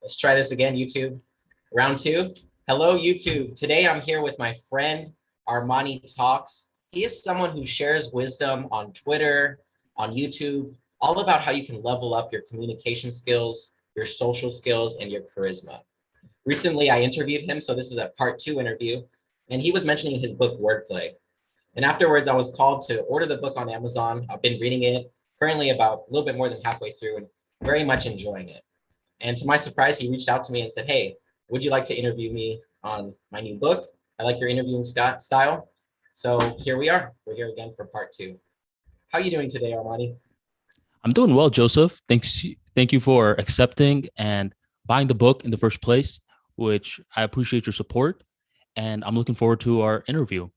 Let's try this again, YouTube. Round two. Hello, YouTube. Today I'm here with my friend, ArmaniTalks. He is someone who shares wisdom on Twitter, on YouTube, all about how you can level up your communication skills, your social skills, and your charisma. Recently, I interviewed him, so this is a part 2 interview, and he was mentioning his book, Wordplay. And afterwards, I was called to order the book on Amazon. I've been reading it, currently about a little bit more than halfway through, and very much enjoying it. And to my surprise, he reached out to me and said, hey, would you like to interview me on my new book? I like your interviewing style. So here we are. We're here again for part 2. How are you doing today, Armani? I'm doing well, Joseph. Thank you for accepting and buying the book in the first place, which I appreciate your support. And I'm looking forward to our interview.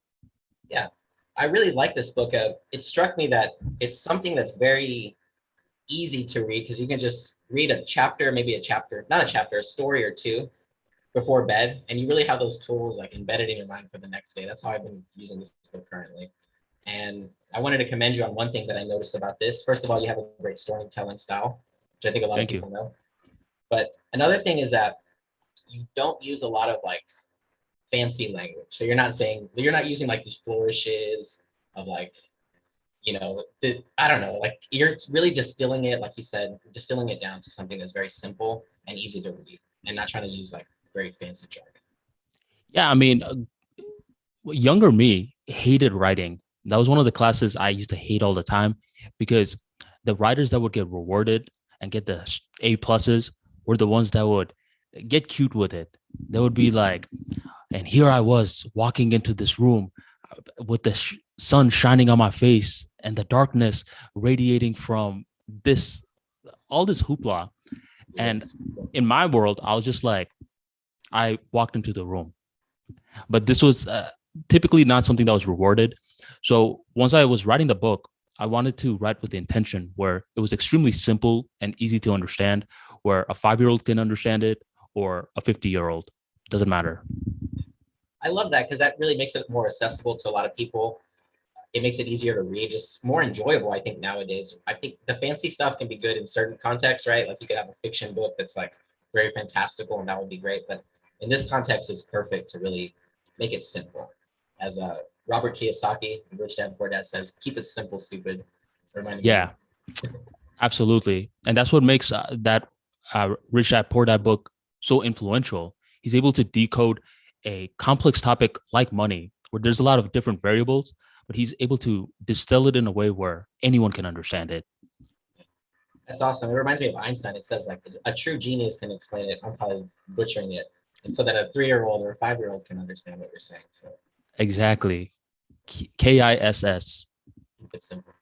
Yeah, I really like this book. It struck me that it's something that's very easy to read because you can just read a chapter, a story or two before bed, and you really have those tools like embedded in your mind for the next day. That's how I've been using this book currently. And I wanted to commend you on one thing that I noticed about this. First of all, you have a great storytelling style, which I think a lot of Thank you. people know. But another thing is that you don't use a lot of like fancy language. So you're not using like these flourishes of like, I don't know, like you're really distilling it, like you said, distilling it down to something that's very simple and easy to read and not trying to use like very fancy jargon. Yeah, I mean, younger me hated writing. That was one of the classes I used to hate all the time because the writers that would get rewarded and get the A pluses were the ones that would get cute with it. They would be like, and here I was walking into this room with the sun shining on my face and the darkness radiating from all this hoopla. And in my world, I was just like, I walked into the room. But this was typically not something that was rewarded. So once I was writing the book, I wanted to write with the intention where it was extremely simple and easy to understand, where a 5-year-old can understand it or a 50-year-old. Doesn't matter. I love that because that really makes it more accessible to a lot of people. It makes it easier to read, just more enjoyable, I think, nowadays. I think the fancy stuff can be good in certain contexts, right? Like you could have a fiction book that's like very fantastical and that would be great. But in this context, it's perfect to really make it simple. As Robert Kiyosaki, Rich Dad Poor Dad says, keep it simple, stupid. Yeah, absolutely. And that's what makes that Rich Dad Poor Dad book so influential. He's able to decode a complex topic like money, where there's a lot of different variables, but he's able to distill it in a way where anyone can understand it. That's awesome. It reminds me of Einstein. It says like a true genius can explain it. I'm probably butchering it. And so that a 3-year-old or a 5-year-old can understand what you're saying. So exactly. KISS. Keep it simple.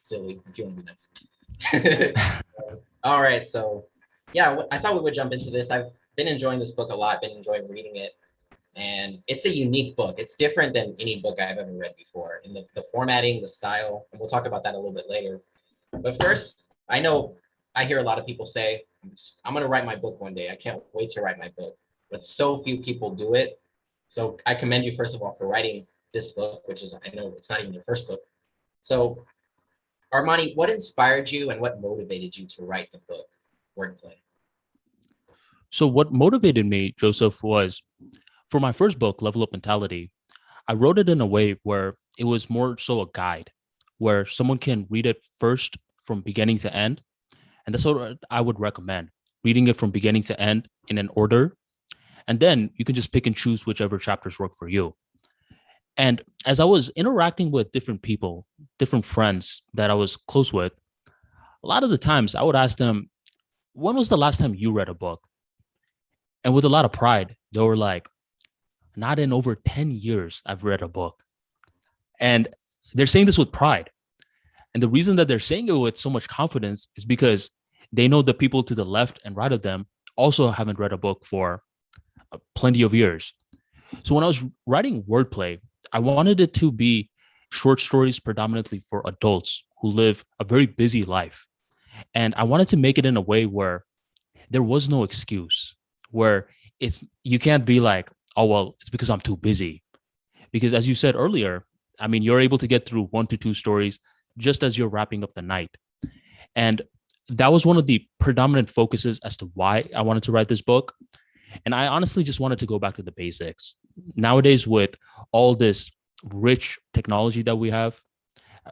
Silly, if you want to be nice. All right. So yeah, I thought we would jump into this. I've been enjoying this book a lot, been enjoying reading it. And it's a unique book. It's different than any book I've ever read before in the formatting, the style, and we'll talk about that a little bit later. But first, I hear a lot of people say, I'm going to write my book one day. I can't wait to write my book. But so few people do it. So I commend you, first of all, for writing this book, which is, I know it's not even your first book. So Armani, what inspired you and what motivated you to write the book, Wordplay? So what motivated me, Joseph, was for my first book, Level Up Mentality, I wrote it in a way where it was more so a guide, where someone can read it first from beginning to end. And that's what I would recommend, reading it from beginning to end in an order. And then you can just pick and choose whichever chapters work for you. And as I was interacting with different people, different friends that I was close with, a lot of the times I would ask them, when was the last time you read a book? And with a lot of pride, they were like, not in over 10 years I've read a book. And they're saying this with pride. And the reason that they're saying it with so much confidence is because they know the people to the left and right of them also haven't read a book for plenty of years. So when I was writing Wordplay, I wanted it to be short stories predominantly for adults who live a very busy life. And I wanted to make it in a way where there was no excuse, where you can't be like, oh, well, it's because I'm too busy. Because as you said earlier, I mean, you're able to get through 1 to 2 stories just as you're wrapping up the night. And that was one of the predominant focuses as to why I wanted to write this book. And I honestly just wanted to go back to the basics. Nowadays, with all this rich technology that we have,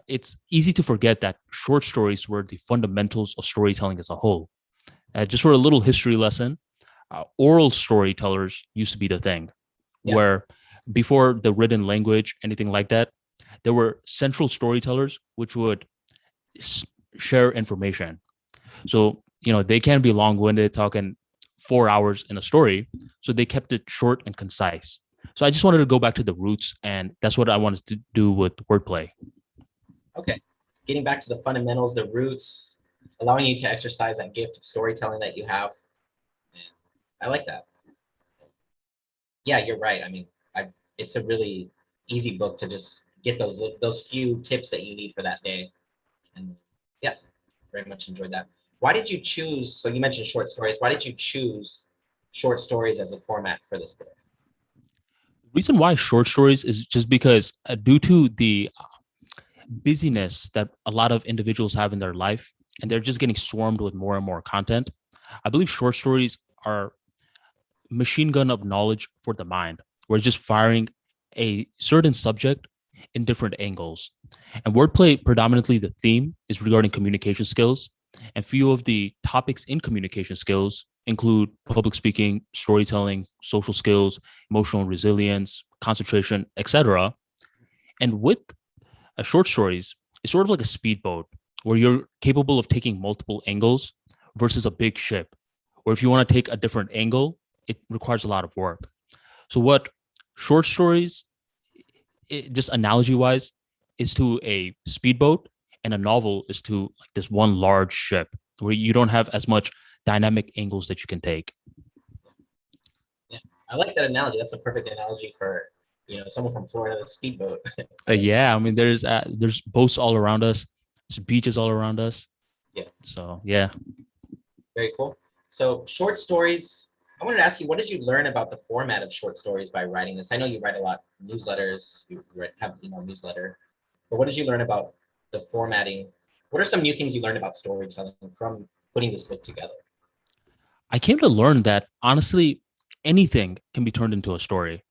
it's easy to forget that short stories were the fundamentals of storytelling as a whole. Just for a little history lesson, oral storytellers used to be the thing, Yeah. where before the written language, anything like that, there were central storytellers which would share information. So, they can be long winded, talking 4 hours in a story. So they kept it short and concise. So I just wanted to go back to the roots, and that's what I wanted to do with wordplay. Okay. Getting back to the fundamentals, the roots, allowing you to exercise that gift of storytelling that you have. And I like that. Yeah, you're right. I mean, it's a really easy book to just get those few tips that you need for that day. And yeah, very much enjoyed that. Why did you choose, so you mentioned short stories, why did you choose short stories as a format for this book? The reason why short stories is just because due to the busyness that a lot of individuals have in their life, and they're just getting swarmed with more and more content, I believe short stories are machine gun of knowledge for the mind. We're just firing a certain subject in different angles. And wordplay, predominantly the theme is regarding communication skills. And few of the topics in communication skills include public speaking, storytelling, social skills, emotional resilience, concentration, etc. And with short stories, it's sort of like a speedboat where you're capable of taking multiple angles versus a big ship, or if you want to take a different angle, it requires a lot of work. So what short stories, just analogy wise, is to a speedboat, and a novel is to like this one large ship where you don't have as much dynamic angles that you can take. Yeah, I like that analogy. That's a perfect analogy for someone from Florida, the speedboat. Yeah, I mean there's boats all around us, there's beaches all around us. Yeah. So yeah. Very cool. So short stories. I wanted to ask you, what did you learn about the format of short stories by writing this? I know you write a lot newsletters, you have newsletter, but what did you learn about the formatting? What are some new things you learned about storytelling from putting this book together? I came to learn that honestly, anything can be turned into a story.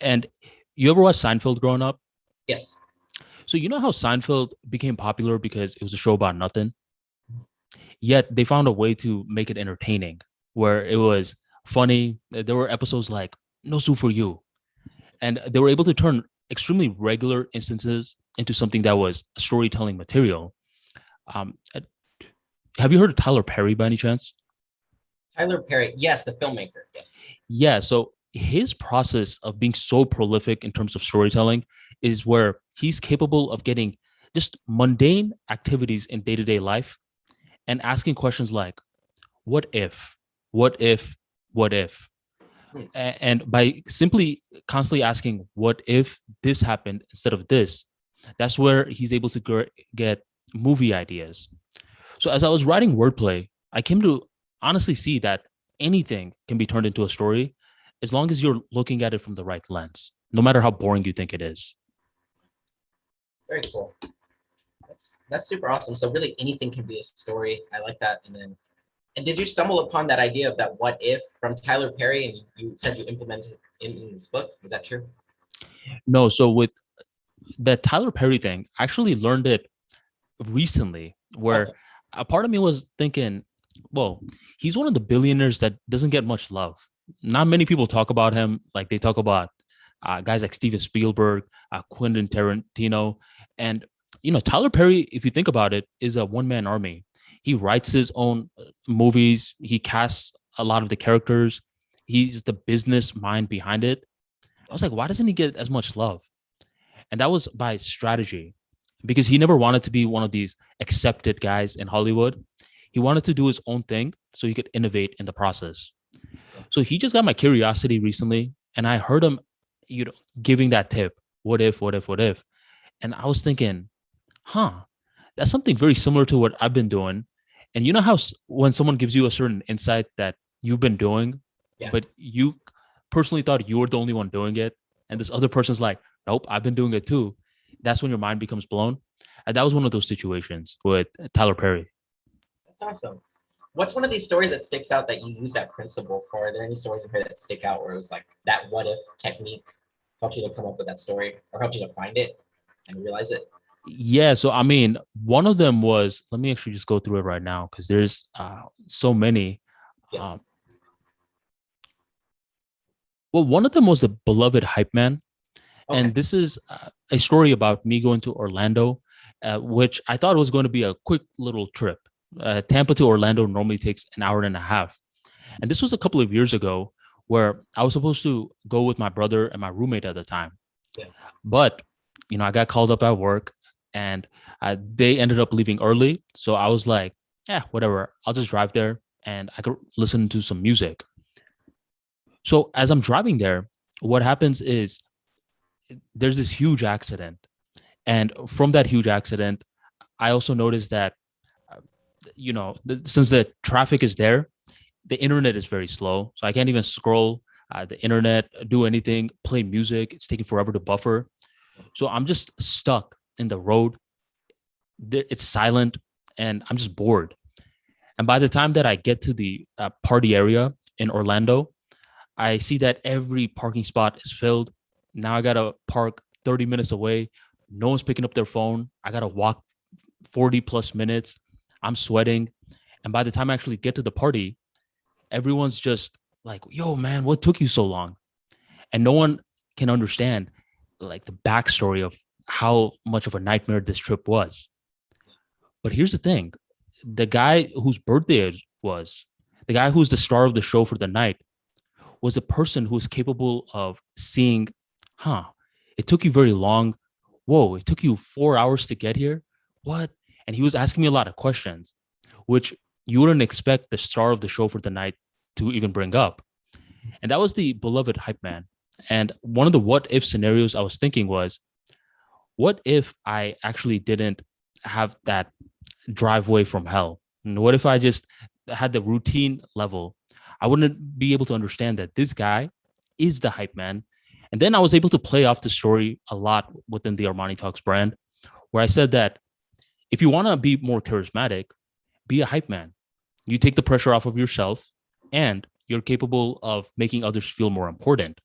And you ever watch Seinfeld growing up? Yes. So you know how Seinfeld became popular because it was a show about nothing? Yet they found a way to make it entertaining, where it was funny. There were episodes like No Soup for You. And they were able to turn extremely regular instances into something that was storytelling material. Um, have you heard of Tyler Perry by any chance? Tyler Perry, yes, the filmmaker, yes. Yeah, so his process of being so prolific in terms of storytelling is where he's capable of getting just mundane activities in day-to-day life and asking questions like, what if, what if, what if? And by simply constantly asking, what if this happened instead of this, that's where he's able to get movie ideas. So as I was writing wordplay, I came to honestly see that anything can be turned into a story as long as you're looking at it from the right lens, no matter how boring you think it is. Very cool. That's super awesome. So really anything can be a story. I like that. And did you stumble upon that idea of that what if from Tyler Perry, and you said you implemented it in this book? Is that true? No, so with the Tyler Perry thing, I actually learned it recently, where Okay. a part of me was thinking, well, he's one of the billionaires that doesn't get much love. Not many people talk about him like they talk about guys like Steven Spielberg, Quentin Tarantino. And, Tyler Perry, if you think about it, is a one-man army. He writes his own movies. He casts a lot of the characters. He's the business mind behind it. I was like, why doesn't he get as much love? And that was by strategy, because he never wanted to be one of these accepted guys in Hollywood. He wanted to do his own thing so he could innovate in the process. So he just got my curiosity recently, and I heard him, giving that tip. What if, what if, what if? And I was thinking, that's something very similar to what I've been doing. And you know how when someone gives you a certain insight that you've been doing, Yeah. but you personally thought you were the only one doing it, and this other person's like, nope, I've been doing it too. That's when your mind becomes blown. And that was one of those situations with Tyler Perry. That's awesome. What's one of these stories that sticks out that you use that principle for? Are there any stories in here that stick out where it was like that what if technique helped you to come up with that story or helped you to find it and realize it? Yeah, so I mean, one of them was, let me actually just go through it right now because there's so many. Yeah. Well, one of them was the beloved hype man. Okay. And this is a story about me going to Orlando, which I thought was going to be a quick little trip. Tampa to Orlando normally takes an hour and a half. And this was a couple of years ago where I was supposed to go with my brother and my roommate at the time. Yeah. But, I got called up at work and they ended up leaving early. So I was like, yeah, whatever. I'll just drive there and I could listen to some music. So as I'm driving there, what happens is there's this huge accident. And from that huge accident, I also noticed that, since the traffic is there, the internet is very slow. So I can't even scroll the internet, do anything, play music. It's taking forever to buffer. So I'm just stuck in the road. It's silent and I'm just bored. And by the time that I get to the party area in Orlando, I see that every parking spot is filled. Now I got to park 30 minutes away. No one's picking up their phone. I got to walk 40 plus minutes. I'm sweating. And by the time I actually get to the party, everyone's just like, yo, man, what took you so long? And no one can understand like the backstory of how much of a nightmare this trip was. But here's the thing. The guy whose birthday it was, the guy who's the star of the show for the night, was a person who was capable of seeing, it took you very long. Whoa, it took you 4 hours to get here. What? And he was asking me a lot of questions, which you wouldn't expect the star of the show for the night to even bring up. And that was the beloved hype man. And one of the what if scenarios I was thinking was, what if I actually didn't have that driveway from hell? And what if I just had the routine level? I wouldn't be able to understand that this guy is the hype man. And then I was able to play off the story a lot within the ArmaniTalks brand, where I said that if you want to be more charismatic, be a hype man. You take the pressure off of yourself and you're capable of making others feel more important.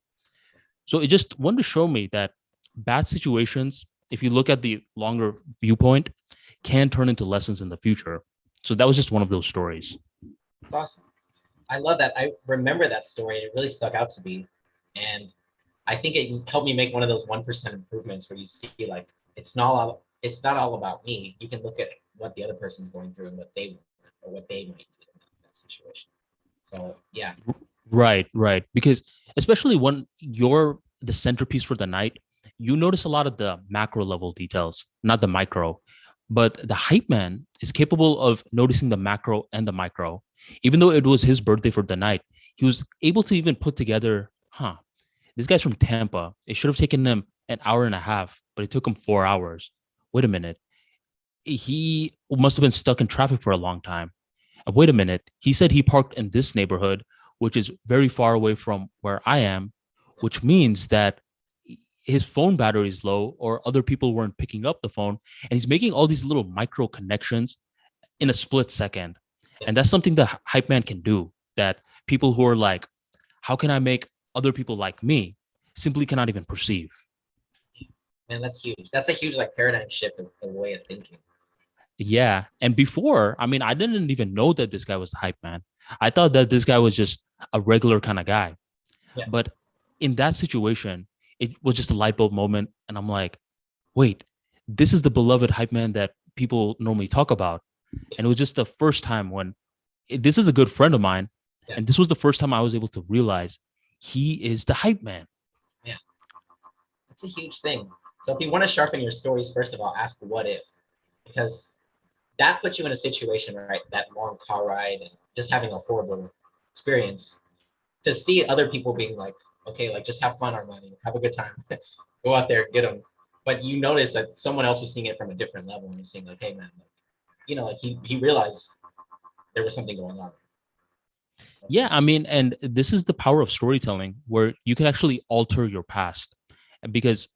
So it just wanted to show me that bad situations, if you look at the longer viewpoint, can turn into lessons in the future. So that was just one of those stories. That's awesome. I love that. I remember that story. It really stuck out to me. And I think it helped me make one of those 1% improvements where you see like, it's not all about me. You can look at what the other person's going through and what they want or what they might need in that situation. So yeah. Right. Because especially when you're the centerpiece for the night, you notice a lot of the macro level details, not the micro. But the hype man is capable of noticing the macro and the micro. Even though it was his birthday for the night, he was able to even put together, this guy's from Tampa. It should have taken him an hour and a half, but it took him 4 hours. Wait a minute. He must have been stuck in traffic for a long time. And wait a minute. He said he parked in this neighborhood, which is very far away from where I am, which means that his phone battery is low or other people weren't picking up the phone. And he's making all these little micro connections in a split second. And that's something that hype man can do, that people who are like, how can I make other people like me, simply cannot even perceive. Man, that's huge. That's a huge like paradigm shift in the way of thinking. Yeah. And before, I mean, I didn't even know that this guy was the hype man. I thought that this guy was just a regular kind of guy. Yeah. But in that situation, it was just a light bulb moment. And I'm like, wait, this is the beloved hype man that people normally talk about. And it was just the first time when this is a good friend of mine. Yeah. And this was the first time I was able to realize he is the hype man. Yeah. That's a huge thing. So if you want to sharpen your stories, first of all, ask what if, because that puts you in a situation, right? That long car ride and just having a horrible experience, to see other people being like, okay, like just have fun, Armani, have a good time, go out there, get them. But you notice that someone else was seeing it from a different level and was saying like, hey man, like, he realized there was something going on. Yeah, I mean, and this is the power of storytelling, where you can actually alter your past. Because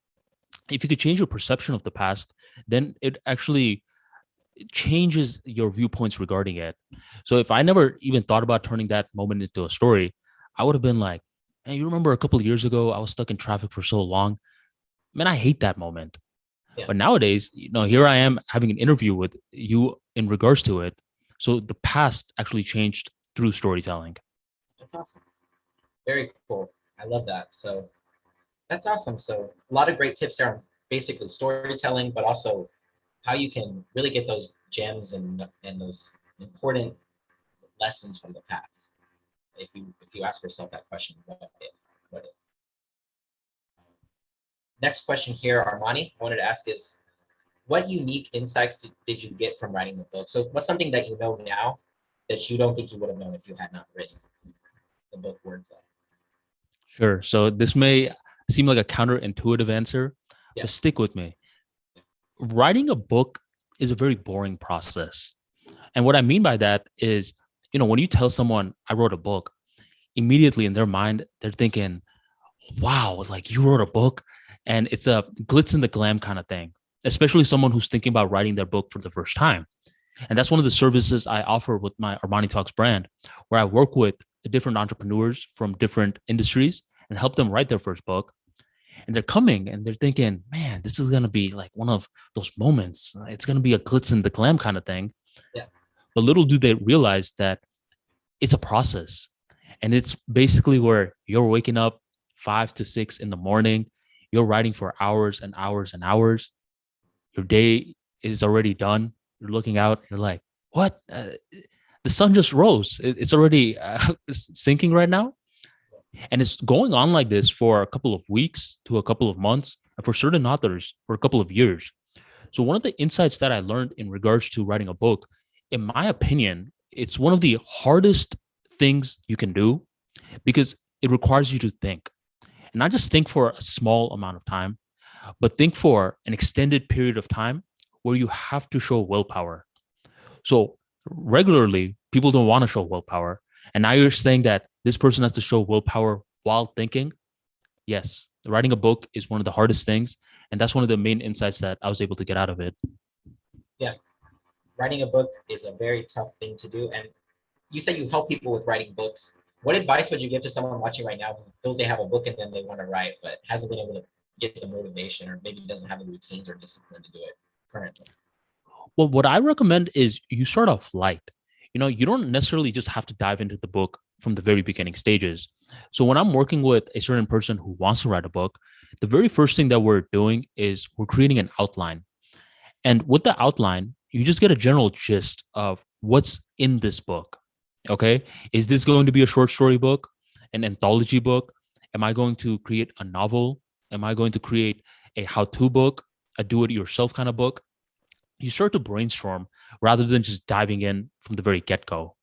if you could change your perception of the past, then it actually changes your viewpoints regarding it. So if I never even thought about turning that moment into a story, I would have been like, hey, you remember a couple of years ago, I was stuck in traffic for so long. Man, I hate that moment. Yeah, But nowadays, here I am having an interview with you in regards to it. So the past actually changed through storytelling. that's awesome. Very cool. I love that. So that's awesome. So a lot of great tips there on basically storytelling, but also how you can really get those gems and those important lessons from the past. If you ask yourself that question, what if? Next question here, Armani, I wanted to ask is, what unique insights did you get from writing the book? So what's something that you know now that you don't think you would have known if you had not written the book Wordplay? Sure. So this may seem like a counterintuitive answer, Yeah. but stick with me. Writing a book is a very boring process. And what I mean by that is, when you tell someone I wrote a book, immediately in their mind, they're thinking, wow, like you wrote a book, and it's a glitz and the glam kind of thing, especially someone who's thinking about writing their book for the first time. And that's one of the services I offer with my ArmaniTalks brand, where I work with different entrepreneurs from different industries and help them write their first book. And they're coming and they're thinking, man, this is going to be like one of those moments. It's going to be a glitz and the glam kind of thing. Yeah. But little do they realize that it's a process. And it's basically where you're waking up 5 to 6 in the morning, you're writing for hours and hours and hours. Your day is already done. You're looking out, you're like, what? The sun just rose. It's already sinking right now. And it's going on like this for a couple of weeks to a couple of months, and for certain authors, for a couple of years. So, one of the insights that I learned in regards to writing a book, in my opinion, it's one of the hardest things you can do because it requires you to think, and not just think for a small amount of time, but think for an extended period of time where you have to show willpower. So regularly, people don't want to show willpower. And now you're saying that this person has to show willpower while thinking. Yes, writing a book is one of the hardest things. And that's one of the main insights that I was able to get out of it. Yeah. Writing a book is a very tough thing to do. And you say you help people with writing books. What advice would you give to someone watching right now who feels they have a book in them they want to write, but hasn't been able to get the motivation, or maybe doesn't have the routines or discipline to do it currently? Well, what I recommend is you start off light. You don't necessarily just have to dive into the book from the very beginning stages. So when I'm working with a certain person who wants to write a book, the very first thing that we're doing is we're creating an outline. And with the outline, you just get a general gist of what's in this book. Okay. Is this going to be a short story book, an anthology book? Am I going to create a novel? Am I going to create a how to book, a do it yourself kind of book? You start to brainstorm rather than just diving in from the very get go.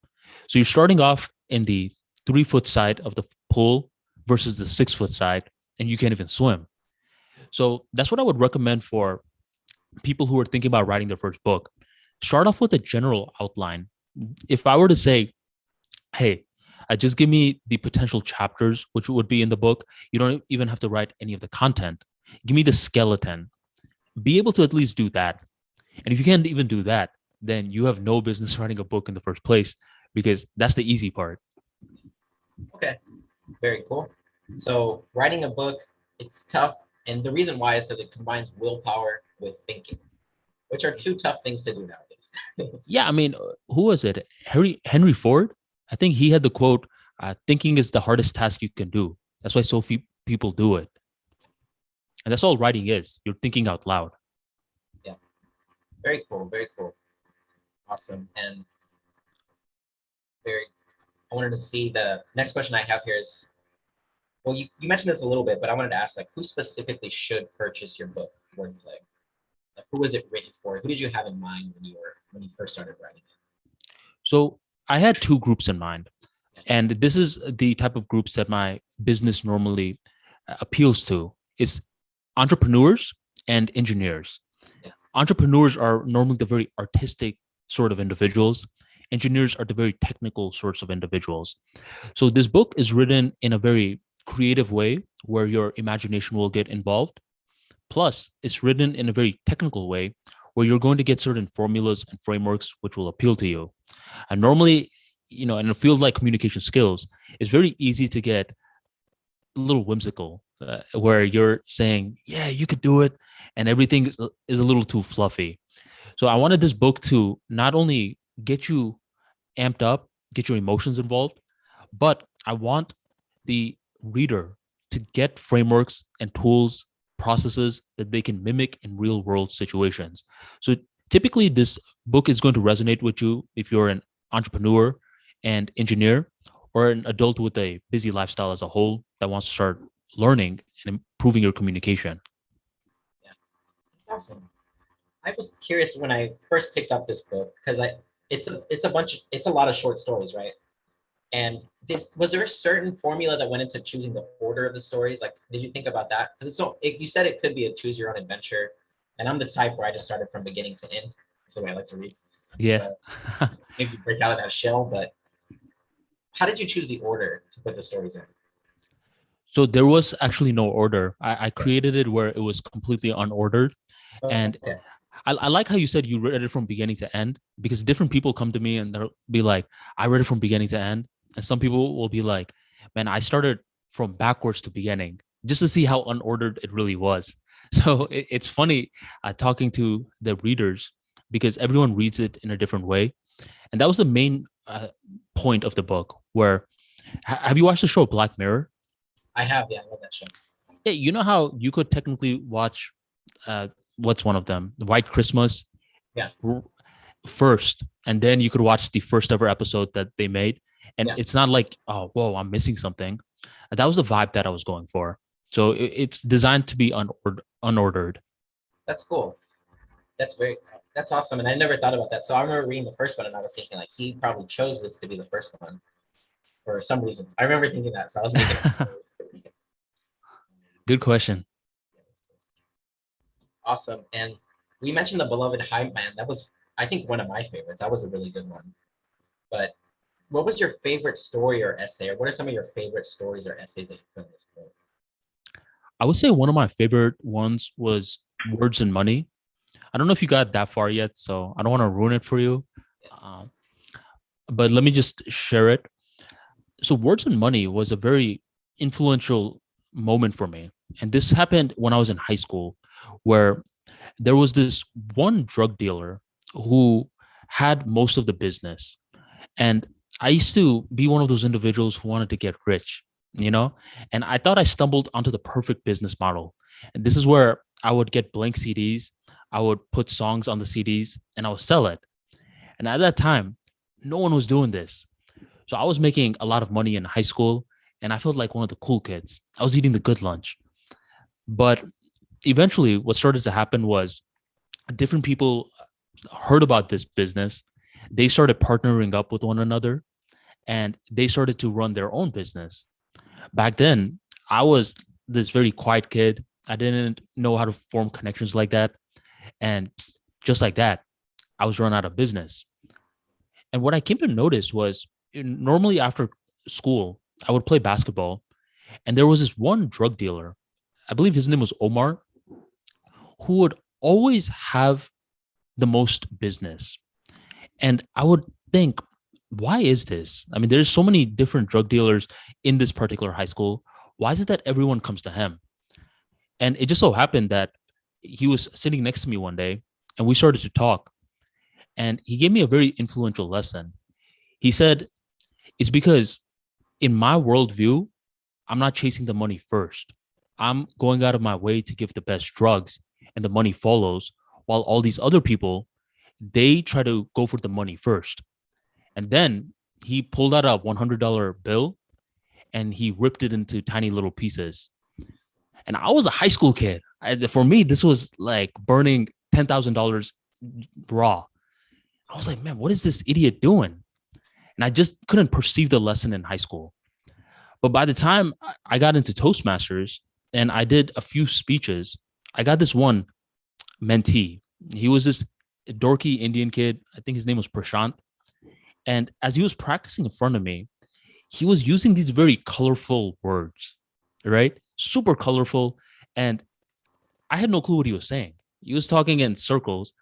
So you're starting off in the 3-foot side of the pool versus the 6-foot side, and you can't even swim. So that's what I would recommend for people who are thinking about writing their first book. Start off with a general outline. If I were to say, hey, just give me the potential chapters, which would be in the book, you don't even have to write any of the content. Give me the skeleton. Be able to at least do that. And if you can't even do that, then you have no business writing a book in the first place, because that's the easy part. Okay, very cool. So writing a book, it's tough. And the reason why is because it combines willpower with thinking, which are two tough things to do nowadays. Yeah, I mean, who was it? Henry Ford? I think he had the quote, thinking is the hardest task you can do. That's why so few people do it. And that's all writing is. You're thinking out loud. Yeah, very cool, very cool. Awesome. And I wanted to see, the next question I have here is, well, you mentioned this a little bit, but I wanted to ask, like, who specifically should purchase your book, Wordplay? Like, who was it written for? Who did you have in mind when you first started writing it? So I had two groups in mind. And this is the type of groups that my business normally appeals to. It's entrepreneurs and engineers. Yeah. Entrepreneurs are normally the very artistic sort of individuals. Engineers are the very technical sorts of individuals. So this book is written in a very creative way where your imagination will get involved. Plus, it's written in a very technical way where you're going to get certain formulas and frameworks which will appeal to you. And normally, in a field like communication skills, it's very easy to get a little whimsical, where you're saying, yeah, you could do it. And everything is a little too fluffy. So I wanted this book to not only get you amped up, get your emotions involved, but I want the reader to get frameworks and tools, processes that they can mimic in real world situations. So typically, this book is going to resonate with you if you're an entrepreneur and engineer, or an adult with a busy lifestyle as a whole that wants to start learning and improving your communication. Yeah, that's awesome. I was curious when I first picked up this book because it's a lot of short stories, right? And was there a certain formula that went into choosing the order of the stories? Like, did you think about that? Because you said it could be a choose your own adventure, and I'm the type where I just started from beginning to end. That's the way I like to read. Yeah. Maybe break out of that shell, but how did you choose the order to put the stories in? So there was actually no order. I created it where it was completely unordered. And okay. I like how you said you read it from beginning to end, because different people come to me and they'll be like, I read it from beginning to end. And some people will be like, man, I started from backwards to beginning just to see how unordered it really was. So it's funny talking to the readers, because everyone reads it in a different way. And that was the main point of the book, where have you watched the show Black Mirror? I have, yeah, I love that show. Yeah, you know how you could technically watch what's one of them, White Christmas, yeah, first, and then you could watch the first ever episode that they made, and yeah. It's not like, oh, whoa, I'm missing something. That was the vibe that I was going for. So it's designed to be unordered. That's cool. That's awesome. And I never thought about that. So I remember reading the first one and I was thinking like he probably chose this to be the first one for some reason. I remember thinking that. So I was making it. Good question. Awesome. And we mentioned the beloved hype man. That was, I think, one of my favorites. That was a really good one. But what was your favorite story or essay, or what are some of your favorite stories or essays that you put in this book? I would say one of my favorite ones was Words and Money. I don't know if you got that far yet, so I don't want to ruin it for you. But let me just share it. So Words and Money was a very influential moment for me. And this happened when I was in high school, where there was this one drug dealer who had most of the business. And I used to be one of those individuals who wanted to get rich, and I thought I stumbled onto the perfect business model. And this is where I would get blank CDs. I would put songs on the CDs and I would sell it. And at that time, no one was doing this. So I was making a lot of money in high school and I felt like one of the cool kids. I was eating the good lunch. But eventually what started to happen was different people heard about this business. They started partnering up with one another and they started to run their own business. Back then, I was this very quiet kid. I didn't know how to form connections like that. And just like that, I was run out of business. And what I came to notice was normally after school, I would play basketball. And there was this one drug dealer, I believe his name was Omar, who would always have the most business. And I would think, why is this? I mean, there's so many different drug dealers in this particular high school. Why is it that everyone comes to him? And it just so happened that he was sitting next to me one day and we started to talk. And he gave me a very influential lesson. He said, it's because in my worldview, I'm not chasing the money first. I'm going out of my way to give the best drugs and the money follows, while all these other people, they try to go for the money first. And then he pulled out a $100 bill and he ripped it into tiny little pieces. And I was a high school kid. For me, this was like burning $10,000 raw. I was like, man, what is this idiot doing? And I just couldn't perceive the lesson in high school. But by the time I got into Toastmasters and I did a few speeches, I got this one mentee. He was this dorky Indian kid. I think his name was Prashant. And as he was practicing in front of me, he was using these very colorful words, right? Super colorful. And I had no clue what he was saying. He was talking in circles.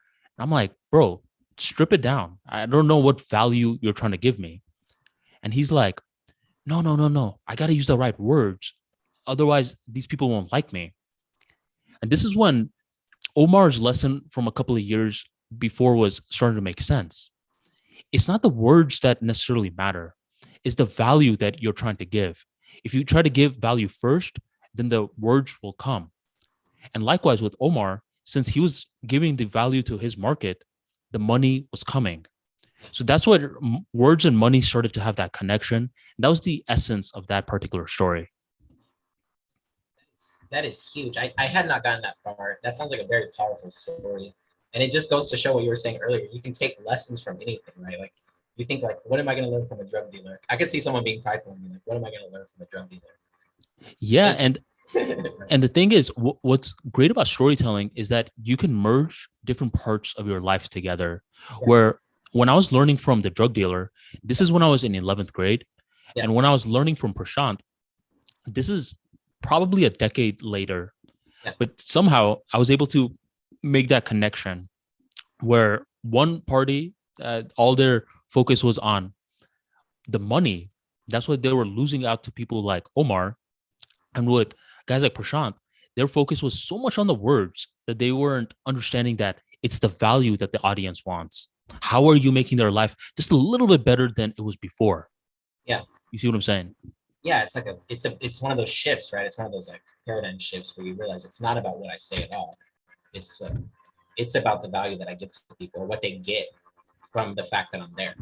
I'm like, bro, strip it down. I don't know what value you're trying to give me. And he's like, no, no, no, no. I got to use the right words. Otherwise, these people won't like me. And this is when Omar's lesson from a couple of years before was starting to make sense. It's not the words that necessarily matter, it's the value that you're trying to give. If you try to give value first, then the words will come. And likewise with Omar, since he was giving the value to his market, the money was coming. So that's what words and money started to have that connection. And that was the essence of that particular story. That is huge. I had not gotten that far. That sounds like a very powerful story. And it just goes to show what you were saying earlier. You can take lessons from anything, right? Like you think like, what am I going to learn from a drug dealer? I could see someone being prideful and be like, what am I going to learn from a drug dealer? Yeah. And the thing is, what's great about storytelling is that you can merge different parts of your life together. Yeah. Where when I was learning from the drug dealer, this is when I was in 11th grade. Yeah. And when I was learning from Prashant, this is probably a decade later. Yeah. But somehow I was able to make that connection where one party, all their focus was on the money. That's why they were losing out to people like Omar. And with guys like Prashant, their focus was so much on the words that they weren't understanding that it's the value that the audience wants. How are you making their life just a little bit better than it was before? Yeah. You see what I'm saying? Yeah, it's one of those shifts, right? It's one of those like paradigm shifts where you realize it's not about what I say at all. It's about the value that I give to people, or what they get from the fact that I'm there.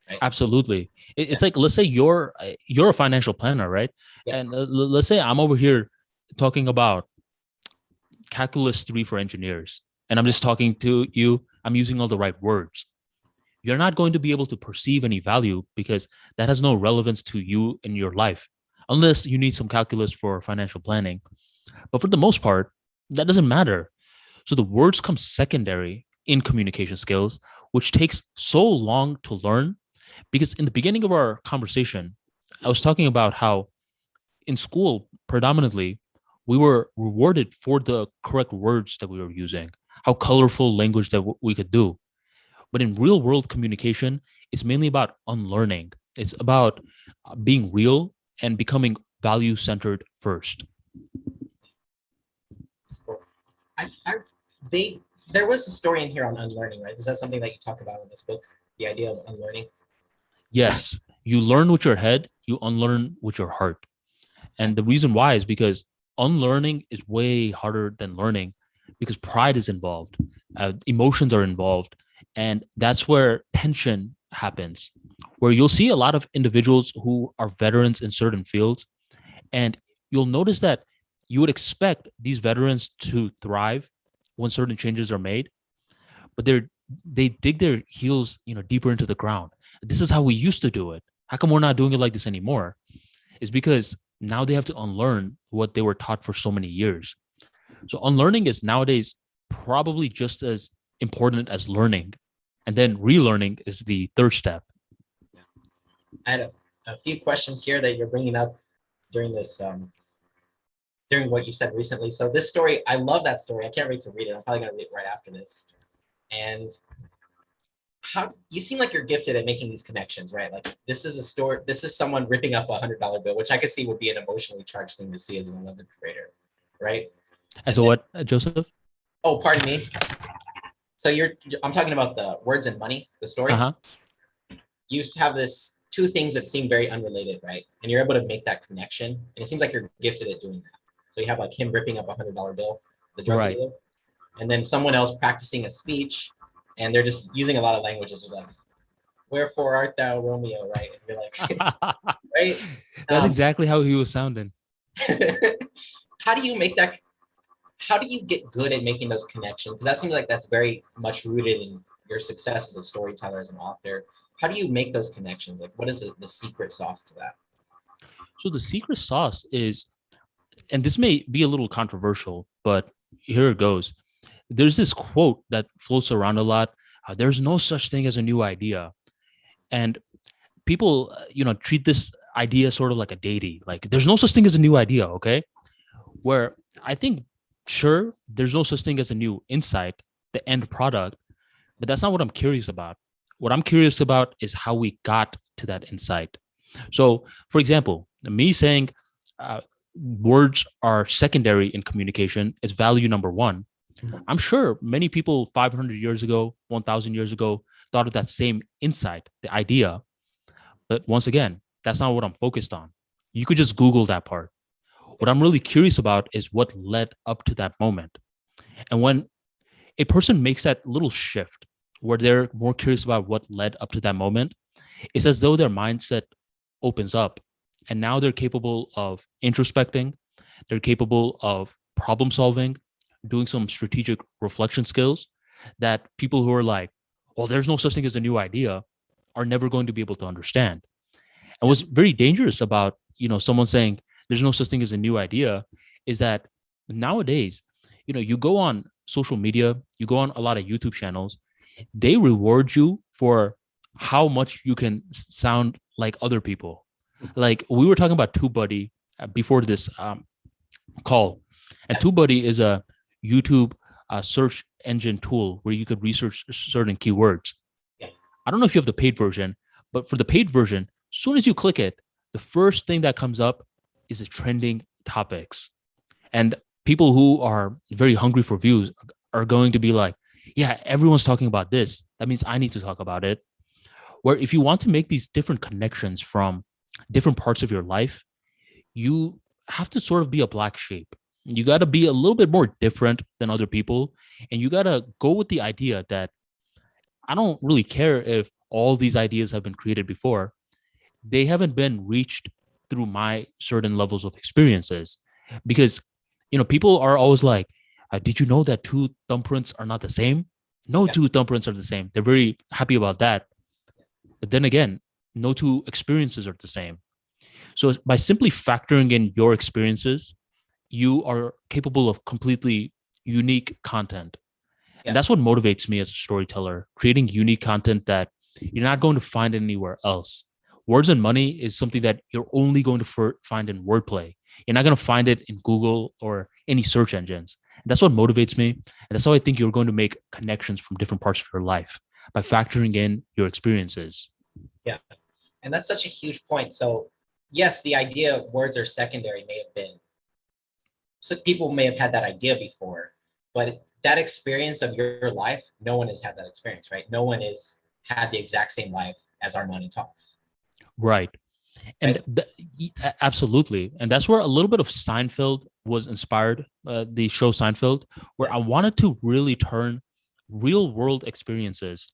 Right? Absolutely. It's like, let's say you're a financial planner, right? Yes. And let's say I'm over here talking about calculus 3 for engineers, and I'm just talking to you. I'm using all the right words. You're not going to be able to perceive any value because that has no relevance to you in your life, unless you need some calculus for financial planning. But for the most part, that doesn't matter. So the words come secondary in communication skills, which takes so long to learn. Because in the beginning of our conversation, I was talking about how in school, predominantly, we were rewarded for the correct words that we were using, how colorful language that we could do. But in real world communication, it's mainly about unlearning. It's about being real and becoming value centered first. That's cool. There was a story in here on unlearning, right? Is that something that you talk about in this book? The idea of unlearning? Yes, you learn with your head, you unlearn with your heart. And the reason why is because unlearning is way harder than learning because pride is involved, emotions are involved. And that's where tension happens, where you'll see a lot of individuals who are veterans in certain fields. And you'll notice that you would expect these veterans to thrive when certain changes are made, but they dig their heels, deeper into the ground. This is how we used to do it. How come we're not doing it like this anymore? It's because now they have to unlearn what they were taught for so many years. So unlearning is nowadays probably just as important as learning. And then relearning is the third step. I had a few questions here that you're bringing up during this, during what you said recently. So this story, I love that story. I can't wait to read it. I'm probably going to read it right after this. And how you seem like you're gifted at making these connections, right? Like this is a story. This is someone ripping up $100 bill, which I could see would be an emotionally charged thing to see as an 11th grader, right? As a what, Joseph? Oh, pardon me. So I'm talking about the words and money, the story. Uh-huh. You have this two things that seem very unrelated, right? And you're able to make that connection. And it seems like you're gifted at doing that. So you have like him ripping up $100 bill, the drug dealer, and then someone else practicing a speech, and they're just using a lot of languages like, "Wherefore art thou, Romeo?" Right? And you're like, right? That's exactly how he was sounding. How do you make that? How do you get good at making those connections? Because that seems like that's very much rooted in your success as a storyteller, as an author. How do you make those connections? Like, what is the secret sauce to that? So the secret sauce is, and this may be a little controversial, but here it goes. There's this quote that floats around a lot. There's no such thing as a new idea. And people, treat this idea sort of like a deity. Like there's no such thing as a new idea, okay? Where I think, sure, there's no such thing as a new insight, the end product, But that's not what I'm curious about. What I'm curious about is how we got to that insight. So, for example, me saying words are secondary in communication is value number one. I'm sure many people 500 years ago, 1,000 years ago, thought of that same insight, the idea. But once again, that's not what I'm focused on. You could just Google that part. What I'm really curious about is what led up to that moment. And when a person makes that little shift where they're more curious about what led up to that moment, it's as though their mindset opens up. And now they're capable of introspecting, they're capable of problem solving, doing some strategic reflection skills that people who are like, well, there's no such thing as a new idea, are never going to be able to understand. And what's very dangerous about, someone saying there's no such thing as a new idea is that nowadays, you go on social media, you go on a lot of YouTube channels, they reward you for how much you can sound like other people. Like we were talking about TubeBuddy before this call, and TubeBuddy is a YouTube search engine tool where you could research certain keywords. Yeah. I don't know if you have the paid version, but for the paid version, as soon as you click it, the first thing that comes up is the trending topics. And people who are very hungry for views are going to be like, yeah, everyone's talking about this. That means I need to talk about it. Where if you want to make these different connections from different parts of your life, you have to sort of be a black sheep. You got to be a little bit more different than other people. And you got to go with the idea that I don't really care if all these ideas have been created before. They haven't been reached through my certain levels of experiences. Because, people are always like, did you know that two thumbprints are not the same? No, two thumbprints are the same. They're very happy about that. But then again, no two experiences are the same. So by simply factoring in your experiences, you are capable of completely unique content. And that's what motivates me as a storyteller, creating unique content that you're not going to find anywhere else. Words and money is something that you're only going to find in wordplay. You're not going to find it in Google or any search engines. And that's what motivates me. And that's how I think you're going to make connections from different parts of your life by factoring in your experiences. Yeah. And that's such a huge point. So yes, the idea of words are secondary may have been, so people may have had that idea before, but that experience of your life, no one has had that experience, right? No one has had the exact same life as Armani Talks. Right. And absolutely. And that's where a little bit of Seinfeld was inspired, the show Seinfeld, where I wanted to really turn real world experiences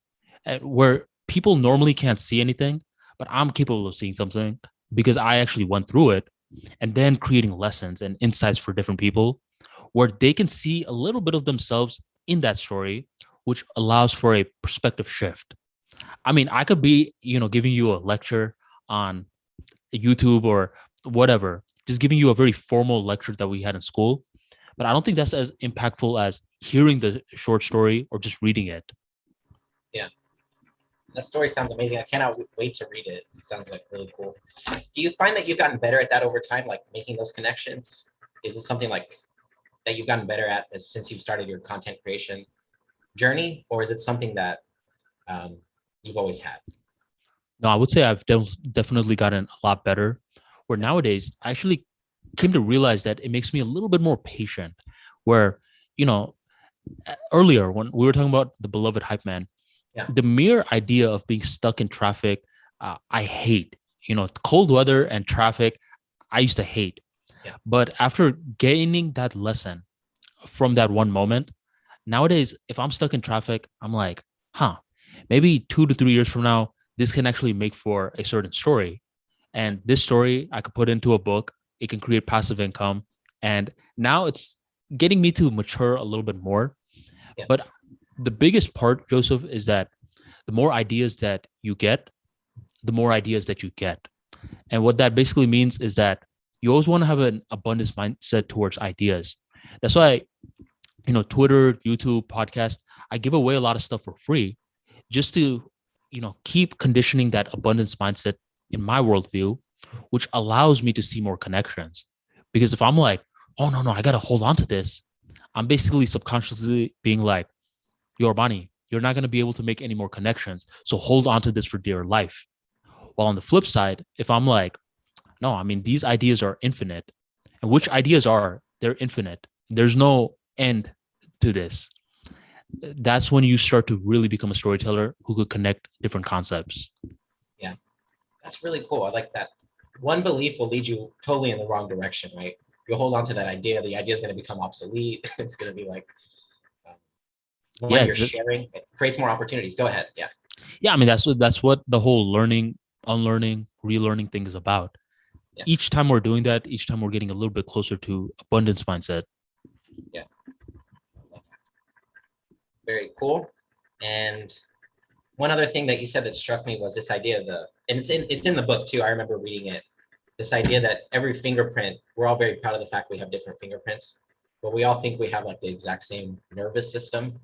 where people normally can't see anything, but I'm capable of seeing something because I actually went through it, and then creating lessons and insights for different people where they can see a little bit of themselves in that story, which allows for a perspective shift. I mean, I could be, giving you a lecture on YouTube or whatever, just giving you a very formal lecture that we had in school. But I don't think that's as impactful as hearing the short story or just reading it. Yeah. That story sounds amazing. I cannot wait to read it. It sounds like really cool. Do you find that you've gotten better at that over time, like making those connections? Is it something like that you've gotten better at since you've started your content creation journey, or is it something that you've always had? No, I would say I've definitely gotten a lot better. Where nowadays I actually came to realize that it makes me a little bit more patient. Where, earlier when we were talking about the beloved hype man, the mere idea of being stuck in traffic, I hate. Cold weather and traffic, I used to hate. Yeah. But after gaining that lesson from that one moment, nowadays, if I'm stuck in traffic, I'm like, maybe 2 to 3 years from now, this can actually make for a certain story. And this story I could put into a book. It can create passive income. And now it's getting me to mature a little bit more. Yeah. But the biggest part, Joseph, is that the more ideas that you get, the more ideas that you get. And what that basically means is that you always want to have an abundance mindset towards ideas. That's why, Twitter, YouTube, podcast, I give away a lot of stuff for free just to, keep conditioning that abundance mindset in my worldview, which allows me to see more connections. Because if I'm like, oh, no, I got to hold on to this, I'm basically subconsciously being like, yo, Armani, you're not going to be able to make any more connections. So hold on to this for dear life. While on the flip side, if I'm like, no, I mean, these ideas are infinite. And which ideas are? They're infinite. There's no end to this. That's when you start to really become a storyteller who could connect different concepts. Yeah, that's really cool. I like that. One belief will lead you totally in the wrong direction, right? You'll hold on to that idea. The idea is going to become obsolete. It's going to be like, when you're sharing, it creates more opportunities. Go ahead. Yeah. Yeah, I mean, that's what the whole learning, unlearning, relearning thing is about. Yeah. Each time we're doing that, each time we're getting a little bit closer to abundance mindset. Yeah. Very cool. And one other thing that you said that struck me was this idea of and it's in the book too. I remember reading it. This idea that every fingerprint, we're all very proud of the fact we have different fingerprints, but we all think we have like the exact same nervous system.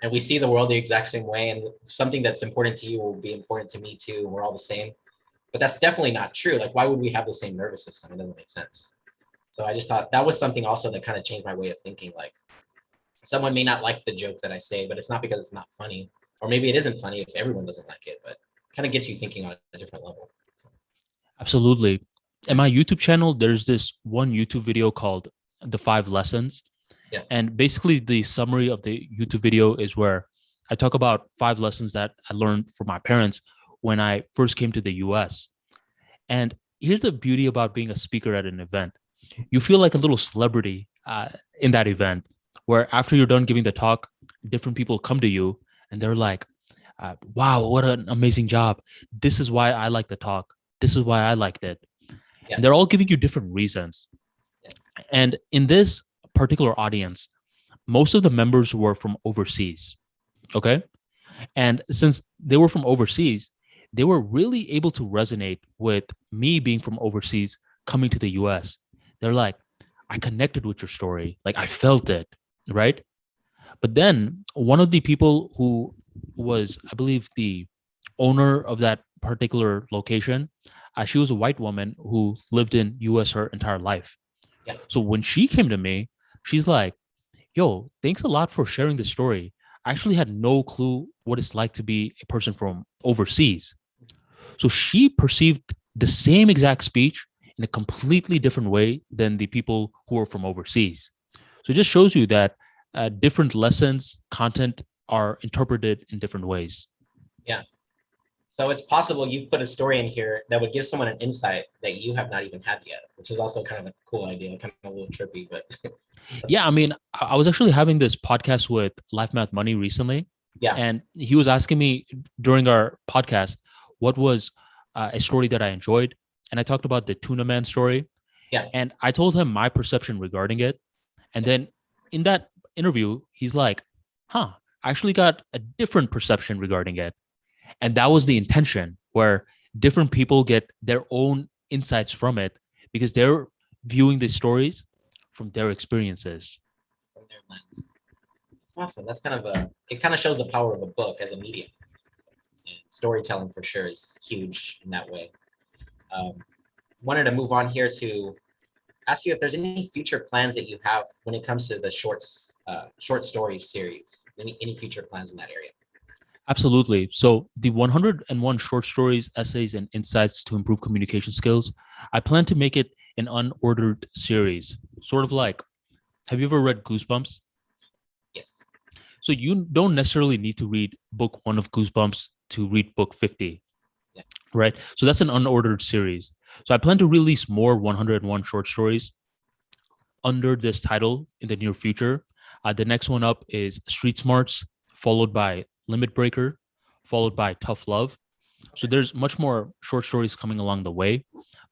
And we see the world the exact same way. And something that's important to you will be important to me too. We're all the same. But that's definitely not true. Like, why would we have the same nervous system? It doesn't make sense. So I just thought that was something also that kind of changed my way of thinking. Like, someone may not like the joke that I say, but it's not because it's not funny. Or maybe it isn't funny if everyone doesn't like it, but it kind of gets you thinking on a different level. So. Absolutely. In my YouTube channel, there's this one YouTube video called The 5 Lessons. Yeah. And basically the summary of the YouTube video is where I talk about 5 lessons that I learned from my parents when I first came to the US. And here's the beauty about being a speaker at an event. You feel like a little celebrity in that event, where after you're done giving the talk, different people come to you and they're like, wow, what an amazing job. This is why I like the talk. This is why I liked it. Yeah. And they're all giving you different reasons. Yeah. And in this particular audience, most of the members were from overseas. Okay. And since they were from overseas, they were really able to resonate with me being from overseas, coming to the US. They're like, I connected with your story. Like, I felt it, right? But then one of the people who was, I believe, the owner of that particular location, she was a white woman who lived in US her entire life. Yeah. So when she came to me, she's like, yo, thanks a lot for sharing the story. I actually had no clue what it's like to be a person from overseas. So she perceived the same exact speech in a completely different way than the people who are from overseas. So it just shows you that different lessons, content are interpreted in different ways. Yeah. So it's possible you've put a story in here that would give someone an insight that you have not even had yet, which is also kind of a cool idea, kind of a little trippy, but. Yeah, I mean, I was actually having this podcast with Life Math Money recently. Yeah. And he was asking me during our podcast, what was a story that I enjoyed. And I talked about the Tuna Man story. Yeah. And I told him my perception regarding it. And then in that interview, he's like, I actually got a different perception regarding it. And that was the intention, where different people get their own insights from it because they're viewing the stories from their experiences. From their lens. That's awesome. That's it kind of shows the power of a book as a medium. And storytelling for sure is huge in that way. Wanted to move on here to ask you if there's any future plans that you have when it comes to the short stories series. Any future plans in that area? Absolutely. So the 101 short stories, essays, and insights to improve communication skills, I plan to make it an unordered series. Sort of like, have you ever read Goosebumps? Yes. So you don't necessarily need to read book 1 of Goosebumps to read book 50. Yeah. Right? So that's an unordered series. So I plan to release more 101 short stories under this title in the near future. The next one up is Street Smarts, followed by Limit Breaker, followed by Tough Love. So there's much more short stories coming along the way,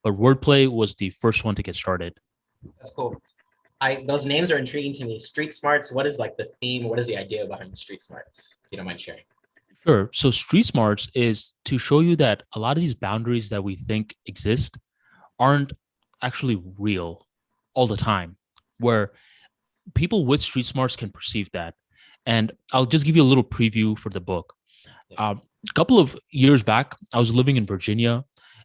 but Wordplay was the first one to get started. That's cool. Those names are intriguing to me. Street Smarts, what is like the theme? What is the idea behind Street Smarts? If you don't mind sharing. Sure. So Street Smarts is to show you that a lot of these boundaries that we think exist aren't actually real all the time, where people with street smarts can perceive that. And I'll just give you a little preview for the book. A couple of years back, I was living in Virginia,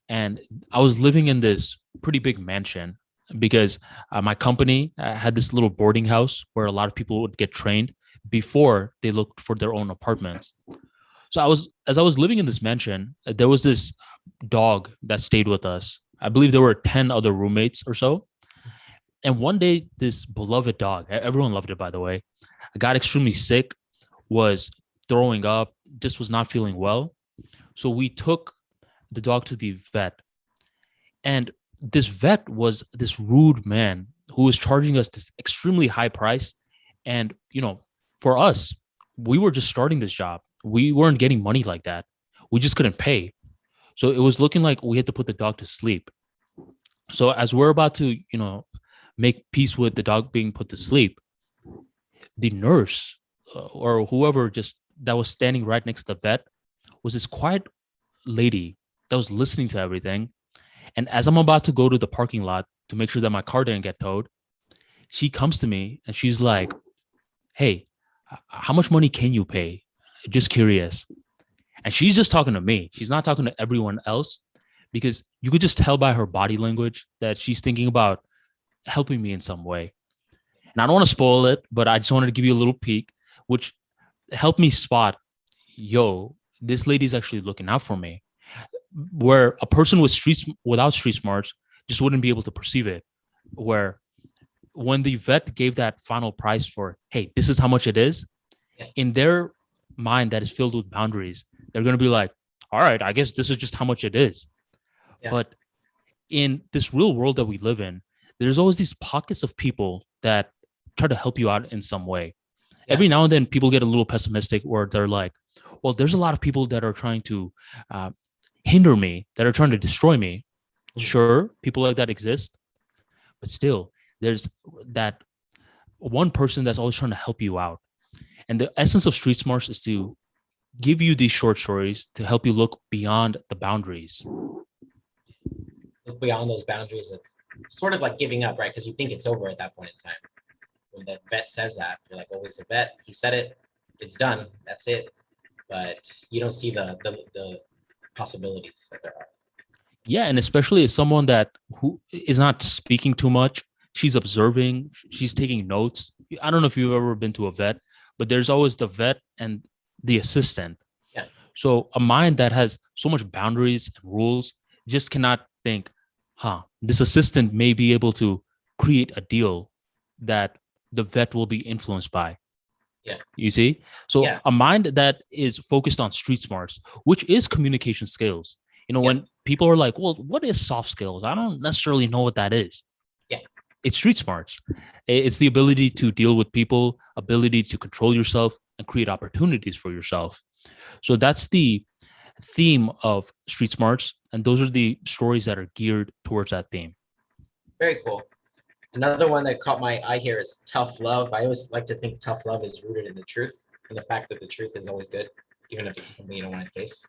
and I was living in this pretty big mansion because my company had this little boarding house where a lot of people would get trained before they looked for their own apartments. So as I was living in this mansion, there was this dog that stayed with us. I believe there were 10 other roommates or so. And one day, this beloved dog, everyone loved it, by the way, got extremely sick, was throwing up, just was not feeling well. So we took the dog to the vet. And this vet was this rude man who was charging us this extremely high price. And, for us, we were just starting this job. We weren't getting money like that. We just couldn't pay. So it was looking like we had to put the dog to sleep. So as we're about to, make peace with the dog being put to sleep, the nurse or whoever just that was standing right next to the vet was this quiet lady that was listening to everything. And as I'm about to go to the parking lot to make sure that my car didn't get towed, she comes to me and she's like, "Hey, how much money can you pay? Just curious." And she's just talking to me. She's not talking to everyone else, because you could just tell by her body language that she's thinking about helping me in some way. And I don't want to spoil it, but I just wanted to give you a little peek, which helped me spot, this lady's actually looking out for me. Where a person without street smarts just wouldn't be able to perceive it. Where when the vet gave that final price for, hey, this is how much it is, in their mind that is filled with boundaries, they're going to be like, all right, I guess this is just how much it is. Yeah. But in this real world that we live in, there's always these pockets of people that try to help you out in some way. Yeah. Every now and then people get a little pessimistic, or they're like, well, there's a lot of people that are trying to hinder me, that are trying to destroy me. Mm-hmm. Sure, people like that exist, but still there's that one person that's always trying to help you out. And the essence of street smarts is to give you these short stories to help you look beyond the boundaries. Look beyond those boundaries of sort of like giving up, right? Because you think it's over at that point in time. When the vet says that, you're like, oh, it's a vet. He said it. It's done. That's it. But you don't see the possibilities that there are. Yeah, and especially as someone who is not speaking too much, she's observing, she's taking notes. I don't know if you've ever been to a vet, but there's always the vet and the assistant. Yeah. So a mind that has so much boundaries and rules just cannot think, this assistant may be able to create a deal that the vet will be influenced by. Yeah. You see? So a mind that is focused on street smarts, which is communication skills. When people are like, well, what is soft skills? I don't necessarily know what that is. Yeah. It's street smarts. It's the ability to deal with people, ability to control yourself and create opportunities for yourself. So that's the theme of street smarts. And those are the stories that are geared towards that theme. Very cool. Another one that caught my eye here is tough love. I always like to think tough love is rooted in the truth, and the fact that the truth is always good, even if it's something you don't want to face.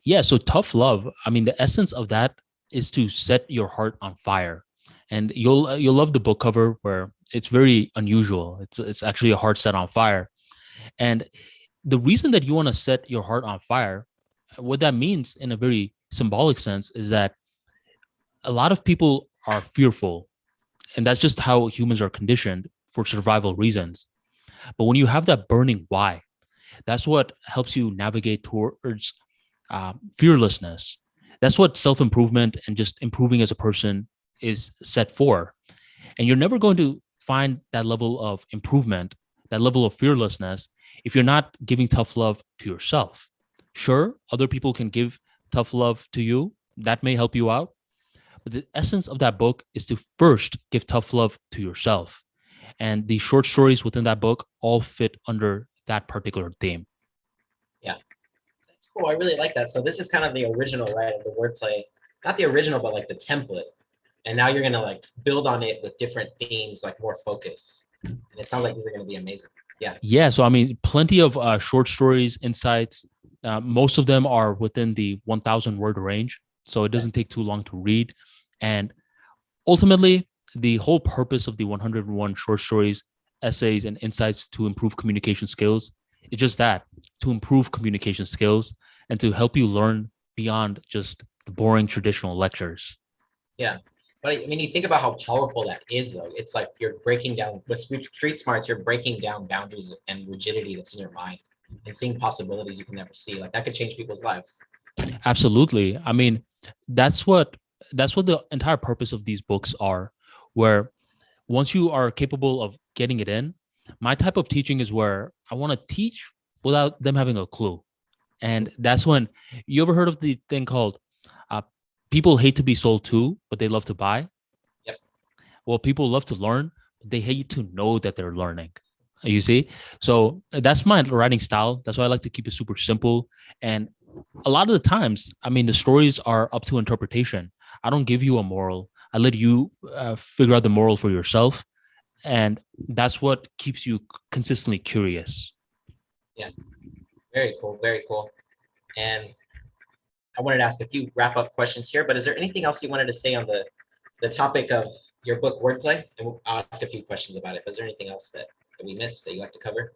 Yeah. So tough love, the essence of that is to set your heart on fire. And you'll love the book cover, where it's very unusual. It's actually a heart set on fire. And the reason that you want to set your heart on fire, what that means in a very symbolic sense, is that a lot of people are fearful. And that's just how humans are conditioned for survival reasons. But when you have that burning why, that's what helps you navigate towards fearlessness. That's what self-improvement and just improving as a person is set for. And you're never going to find that level of improvement, that level of fearlessness, if you're not giving tough love to yourself. Sure, other people can give tough love to you. That may help you out. But the essence of that book is to first give tough love to yourself. And the short stories within that book all fit under that particular theme. Yeah, that's cool. I really like that. So this is kind of the original, right, of the wordplay. Not the original, but like the template. And now you're going to like build on it with different themes, like more focused. And it sounds like these are going to be amazing. Yeah. Yeah. So, plenty of short stories, insights. Most of them are within the 1,000 word range. So it doesn't take too long to read. And ultimately, the whole purpose of the 101 short stories, essays, and insights to improve communication skills is just that, to improve communication skills and to help you learn beyond just the boring traditional lectures. Yeah. But I mean, you think about how powerful that is, though. It's like you're breaking down with street smarts, you're breaking down boundaries and rigidity that's in your mind and seeing possibilities you can never see. Like that could change people's lives. Absolutely. I mean, that's what the entire purpose of these books are, where once you are capable of getting it in, my type of teaching is where I want to teach without them having a clue. And that's when you ever heard of the thing called uh, people hate to be sold to, but they love to buy. Yep. Well, people love to learn, but they hate to know that they're learning. You see? So that's my writing style. That's why I like to keep it super simple. And a lot of the times, I mean, the stories are up to interpretation. I don't give you a moral. I let you figure out the moral for yourself. And that's what keeps you consistently curious. Yeah. Very cool. Very cool. And I wanted to ask a few wrap up questions here, but is there anything else you wanted to say on the topic of your book, Wordplay? And I'll ask a few questions about it. But is there anything else that we missed that you like to cover?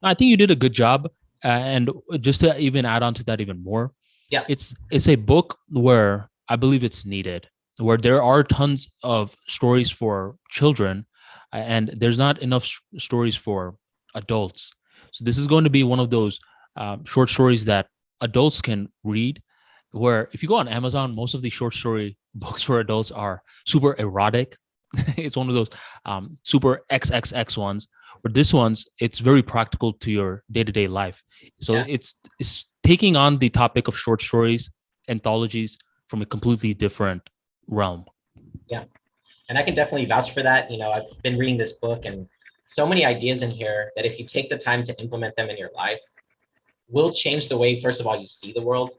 I think you did a good job. And just to even add on to that even more, yeah, it's a book where I believe it's needed, where there are tons of stories for children, and there's not enough stories for adults. So this is going to be one of those short stories that adults can read. Where if you go on Amazon, most of the short story books for adults are super erotic. It's one of those super XXX ones. But this one's, it's very practical to your day-to-day life. So Yeah. it's taking on the topic of short stories, anthologies from a completely different realm. Yeah. And I can definitely vouch for that. You know, I've been reading this book and so many ideas in here that if you take the time to implement them in your life, will change the way, first of all, you see the world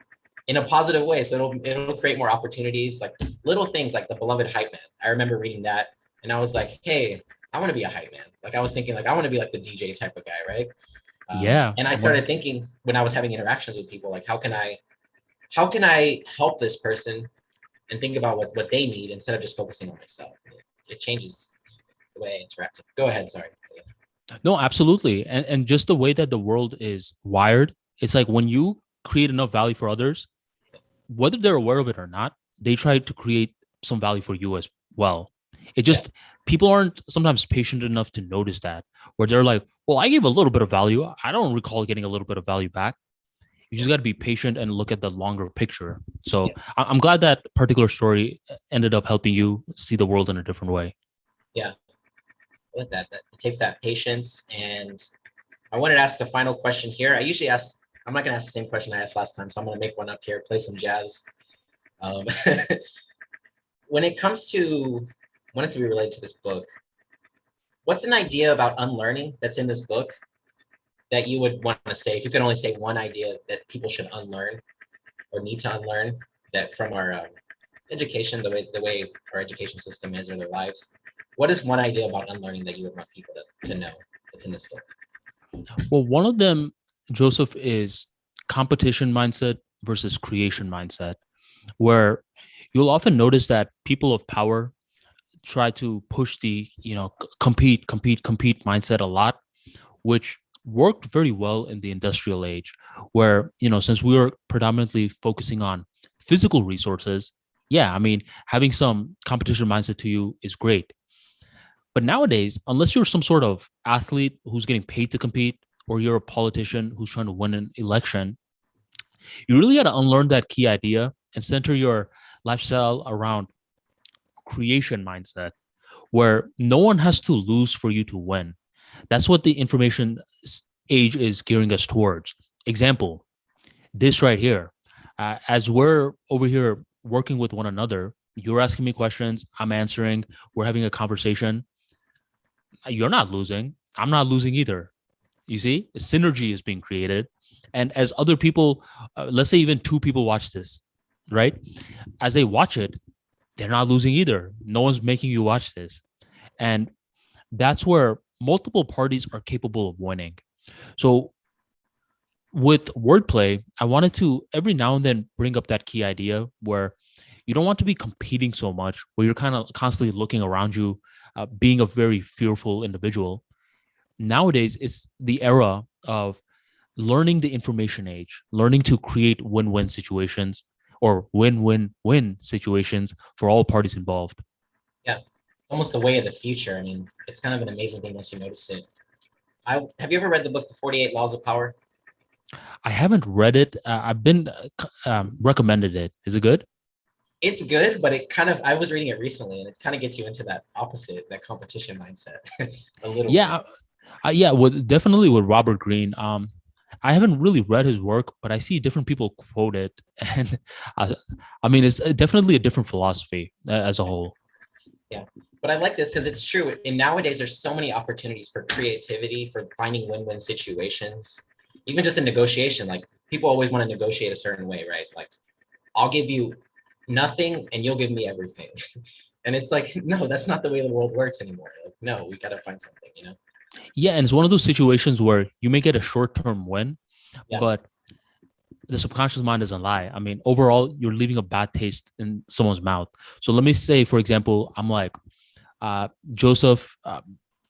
in a positive way. So it'll create more opportunities, like little things like the beloved hype man. I remember reading that and I was like, hey, I want to be a hype man. Like I was thinking like, I want to be like the DJ type of guy, right? Yeah. And I started thinking when I was having interactions with people, like, how can I help this person and think about what they need instead of just focusing on myself? It changes the way I interact. Go ahead. Sorry. No, absolutely. And just the way that the world is wired, it's like when you create enough value for others, whether they're aware of it or not, they try to create some value for you as well. It just, people aren't sometimes patient enough to notice that, where they're like, well, I gave a little bit of value. I don't recall getting a little bit of value back. You just got to be patient and look at the longer picture. So I'm glad that particular story ended up helping you see the world in a different way. Yeah. With that it takes that patience. And I wanted to ask a final question here. I usually ask, I'm not gonna ask the same question I asked last time, so I'm gonna make one up here, play some jazz. When it comes to, want it to be related to this book, what's an idea about unlearning that's in this book that you would want to say, if you could only say one idea that people should unlearn or need to unlearn that from our education, the way our education system is or their lives? What is one idea about unlearning that you would want people to know that's in this book? Well, one of them, Joseph, is competition mindset versus creation mindset, where you'll often notice that people of power try to push the, compete mindset a lot, which worked very well in the industrial age, where, since we were predominantly focusing on physical resources, yeah, I mean, having some competition mindset to you is great. But nowadays, unless you're some sort of athlete who's getting paid to compete, or you're a politician who's trying to win an election, you really got to unlearn that key idea and center your lifestyle around creation mindset, where no one has to lose for you to win. That's what the information age is gearing us towards. Example, this right here. As we're over here working with one another, you're asking me questions, I'm answering, we're having a conversation. You're not losing. I'm not losing either. You see, synergy is being created. And as other people, let's say even two people watch this, right? As they watch it, they're not losing either. No one's making you watch this. And that's where multiple parties are capable of winning. So with wordplay, I wanted to every now and then bring up that key idea where you don't want to be competing so much, where you're kind of constantly looking around you, being a very fearful individual. Nowadays, it's the era of learning the information age, learning to create win-win situations, or win-win-win situations for all parties involved. Yeah, it's almost the way of the future. I mean, it's kind of an amazing thing once you notice it. Have you ever read the book, The 48 Laws of Power? I haven't read it. I've been recommended it. Is it good? It's good, but I was reading it recently, and it kind of gets you into that opposite, that competition mindset a little bit. Yeah, yeah, definitely with Robert Greene. I haven't really read his work, but I see different people quote it, and uh, I mean, it's definitely a different philosophy as a whole. Yeah, but I like this because it's true. And nowadays, there's so many opportunities for creativity, for finding win-win situations, even just in negotiation. Like people always want to negotiate a certain way, right? Like I'll give you nothing and you'll give me everything. And it's like, no, that's not the way the world works anymore. Like, no, we got to find something, you know? Yeah, and it's one of those situations where you may get a short-term win, Yeah. but the subconscious mind doesn't lie. I mean, overall, you're leaving a bad taste in someone's mouth. So let me say, for example, I'm like, Joseph,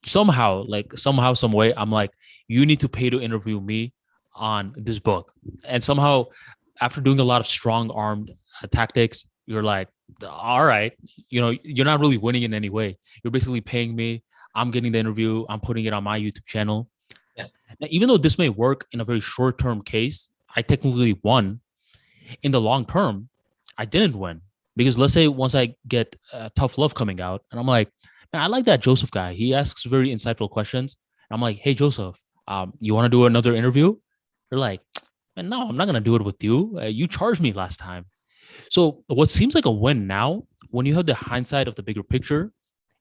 somehow, some way, I'm like, you need to pay to interview me on this book. And somehow, after doing a lot of strong armed tactics, you're like, all right, you're not really winning in any way. You're basically paying me. I'm getting the interview. I'm putting it on my YouTube channel. Yeah. Now, even though this may work in a very short-term case, I technically won. In the long term, I didn't win because let's say once I get tough love coming out and I'm like, man, I like that Joseph guy. He asks very insightful questions. And I'm like, hey, Joseph, you want to do another interview? They're like, man, no, I'm not going to do it with you. You charged me last time. So what seems like a win now, when you have the hindsight of the bigger picture,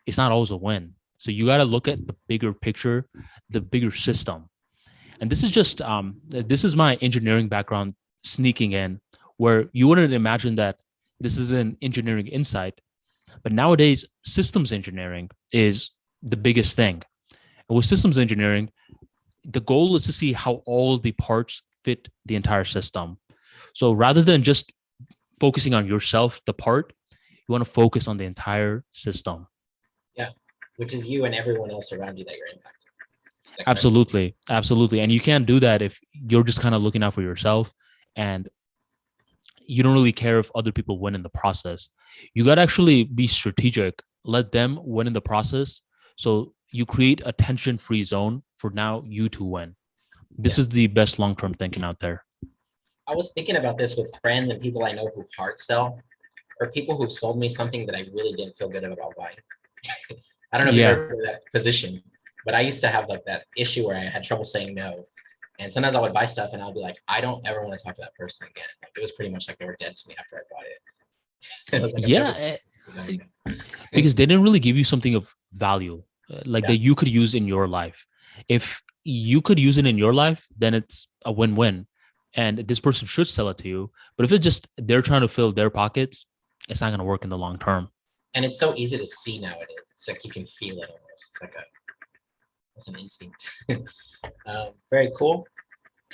it's not always a win. So you got to look at the bigger picture, the bigger system. And this is my engineering background sneaking in, where you wouldn't imagine that this is an engineering insight, but nowadays systems engineering is the biggest thing. And with systems engineering, the goal is to see how all the parts fit the entire system. So rather than just focusing on yourself, the part, you want to focus on the entire system. Yeah, which is you and everyone else around you that you're impacting. Absolutely. Absolutely. And you can't do that if you're just kind of looking out for yourself and you don't really care if other people win in the process. You got to actually be strategic, let them win in the process. So you create a tension-free zone for now you to win. This is the best long-term thinking out there. I was thinking about this with friends and people I know who hard sell, or people who've sold me something that I really didn't feel good about buying. I don't know if you've ever heard of that position, but I used to have like that issue where I had trouble saying no. And sometimes I would buy stuff and I'd be like, I don't ever want to talk to that person again. Like, it was pretty much like they were dead to me after I bought it. It was like, because they didn't really give you something of value, that you could use in your life. If you could use it in your life, then it's a win-win. And this person should sell it to you. But if it's just they're trying to fill their pockets, it's not going to work in the long term. And it's so easy to see nowadays. It's like you can feel it almost. It's like it's an instinct. Very cool.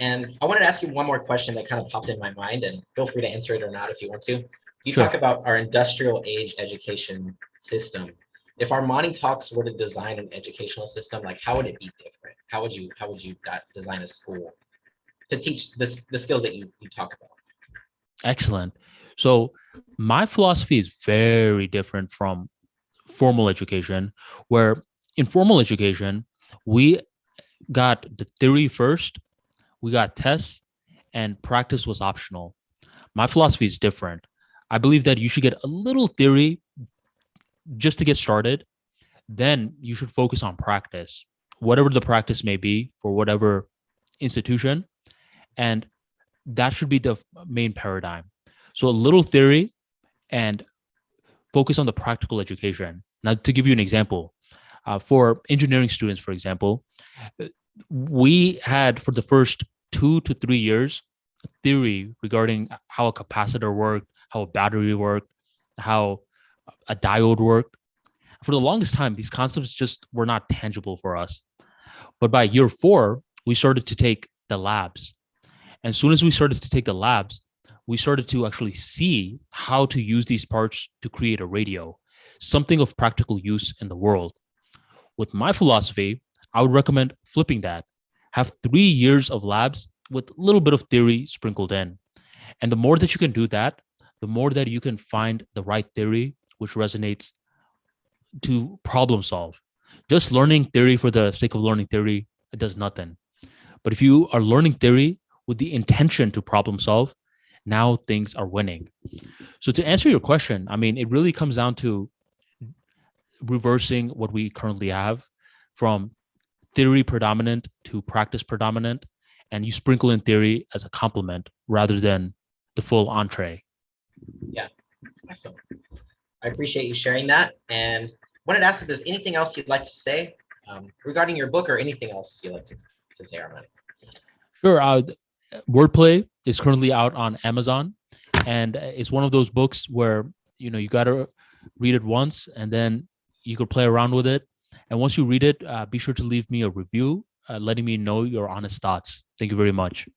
And I wanted to ask you one more question that kind of popped in my mind, and feel free to answer it or not if you want to. You talk about our industrial age education system. If ArmaniTalks were to design an educational system, like how would it be different? How would you design a school to teach the skills that you talk about? Excellent. So my philosophy is very different from formal education, where in formal education, we got the theory first, we got tests, and practice was optional. My philosophy is different. I believe that you should get a little theory just to get started. Then you should focus on practice, whatever the practice may be for whatever institution. And that should be the main paradigm. So a little theory and focus on the practical education. Now, to give you an example, for engineering students, for example, we had for the first 2 to 3 years theory regarding how a capacitor worked, how a battery worked, how a diode worked. For the longest time, these concepts just were not tangible for us. But by year 4, we started to take the labs. And as soon as we started to take the labs, we started to actually see how to use these parts to create a radio, something of practical use in the world. With my philosophy, I would recommend flipping that. Have 3 years of labs with a little bit of theory sprinkled in. And the more that you can do that, the more that you can find the right theory which resonates to problem solve. Just learning theory for the sake of learning theory, it does nothing. But if you are learning theory with the intention to problem solve, now things are winning. So to answer your question, I mean, it really comes down to reversing what we currently have from theory predominant to practice predominant, and you sprinkle in theory as a complement rather than the full entree. Yeah, awesome. I appreciate you sharing that. And wanted to ask if there's anything else you'd like to say regarding your book or anything else you'd like to say, Armani. Sure. Wordplay is currently out on Amazon, and it's one of those books where you got to read it once and then you could play around with it. And once you read it, be sure to leave me a review, letting me know your honest thoughts. Thank you very much.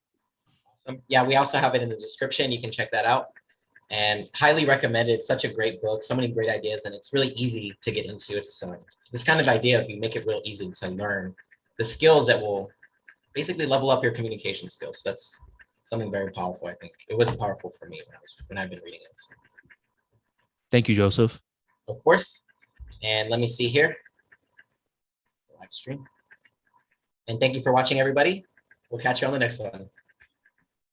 Awesome. Yeah, we also have it in the description. You can check that out. And highly recommended. It's such a great book, so many great ideas, and it's really easy to get into. It's this kind of idea, if you make it real easy to learn the skills that will basically level up your communication skills. That's something very powerful, I think. It was powerful for me when I've been reading it. So. Thank you, Joseph. Of course. And let me see here. Live stream. And thank you for watching, everybody. We'll catch you on the next one.